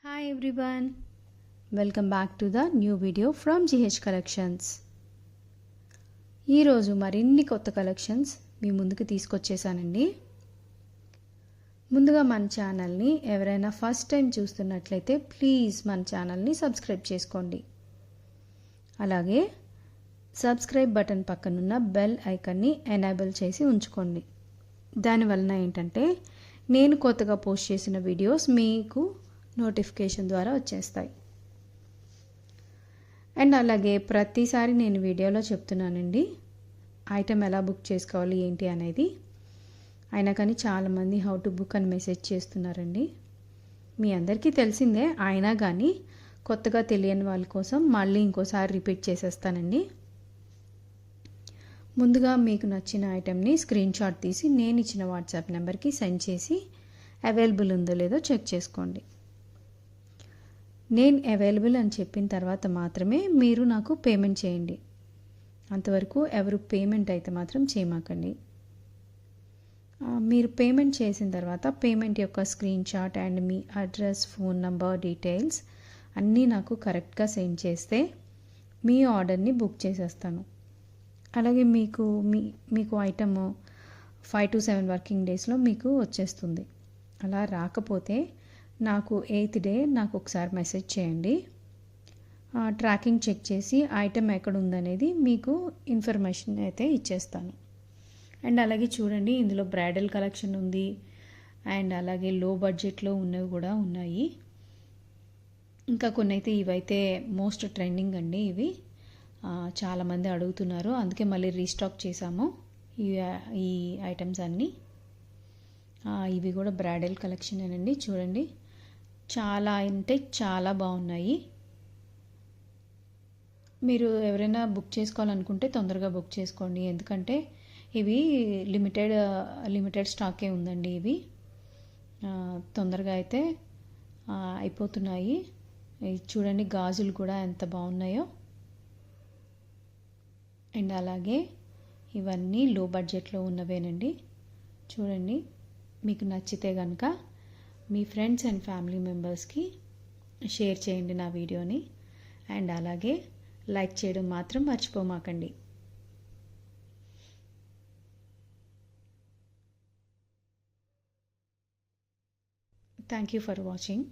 Hi everyone, welcome back to the new video from GH Collections. ఈరోజు మరిన్ని కొత్త collections మీ ముందుకు తీసుకొచ్చేసానండి. ముందుగా మన ఛానల్ని ఎవరైనా ఫస్ట్ టైం చూస్తున్నట్లయితే ప్లీజ్ మన ఛానల్ని సబ్స్క్రైబ్ చేసుకోండి. అలాగే సబ్స్క్రైబ్ బటన్ పక్కనున్న బెల్ ఐకాన్ని ఎనేబుల్ చేసి ఉంచుకోండి. దానివలన ఏంటంటే నేను కొత్తగా పోస్ట్ చేసిన వీడియోస్ మీకు నోటిఫికేషన్ ద్వారా వచ్చేస్తాయి. అండ్ అలాగే ప్రతిసారి నేను వీడియోలో చెప్తున్నానండి ఐటెం ఎలా బుక్ చేసుకోవాలి ఏంటి అనేది. అయినా కానీ చాలామంది హౌ టు బుక్ అని మెసేజ్ చేస్తున్నారండి. మీ అందరికీ తెలిసిందే, అయినా కానీ కొత్తగా తెలియని వాళ్ళ కోసం మళ్ళీ ఇంకోసారి రిపీట్ చేసేస్తానండి. ముందుగా మీకు నచ్చిన ఐటెంని స్క్రీన్ షాట్ తీసి నేను ఇచ్చిన వాట్సాప్ నెంబర్కి సెండ్ చేసి అవైలబుల్ ఉందో లేదో చెక్ చేసుకోండి. నేను అవైలబుల్ అని చెప్పిన తర్వాత మాత్రమే మీరు నాకు పేమెంట్ చేయండి. అంతవరకు ఎవరు పేమెంట్ అయితే మాత్రం చేయమాకండి. మీరు పేమెంట్ చేసిన తర్వాత పేమెంట్ యొక్క screen shot and me address, phone number, details అన్నీ నాకు కరెక్ట్గా సెండ్ చేస్తే మీ ఆర్డర్ని బుక్ చేసేస్తాను. అలాగే మీకు ఐటమ్ 5 to 7 వర్కింగ్ డేస్లో మీకు వచ్చేస్తుంది. అలా రాకపోతే నాకు 8th డే నాకు ఒకసారి మెసేజ్ చేయండి. ట్రాకింగ్ చెక్ చేసి ఐటెం ఎక్కడ ఉందనేది మీకు ఇన్ఫర్మేషన్ అయితే ఇచ్చేస్తాను. అండ్ అలాగే చూడండి, ఇందులో బ్రైడల్ కలెక్షన్ ఉంది అండ్ అలాగే లో బడ్జెట్లో ఉన్నవి కూడా ఉన్నాయి. ఇంకా కొన్ని అయితే ఇవైతే మోస్ట్ ట్రెండింగ్ అండి. ఇవి చాలామంది అడుగుతున్నారు, అందుకే మళ్ళీ రీస్టాక్ చేశాము ఈ ఐటమ్స్ అన్నీ. ఇవి కూడా బ్రైడల్ కలెక్షనేనండి. చూడండి, చాలా అంటే చాలా బాగున్నాయి. మీరు ఎవరైనా బుక్ చేసుకోవాలనుకుంటే తొందరగా బుక్ చేసుకోండి, ఎందుకంటే ఇవి లిమిటెడ్ స్టాకే ఉందండి. ఇవి తొందరగా అయితే అయిపోతున్నాయి. చూడండి, గాజులు కూడా ఎంత బాగున్నాయో. అండ్ అలాగే ఇవన్నీ లో బడ్జెట్లో ఉన్నవేనండి. చూడండి, మీకు నచ్చితే కనుక మీ ఫ్రెండ్స్ అండ్ ఫ్యామిలీ మెంబర్స్కి షేర్ చేయండి నా వీడియోని. అండ్ అలాగే లైక్ చేయడం మాత్రం మర్చిపోమాకండి. Thank you for watching.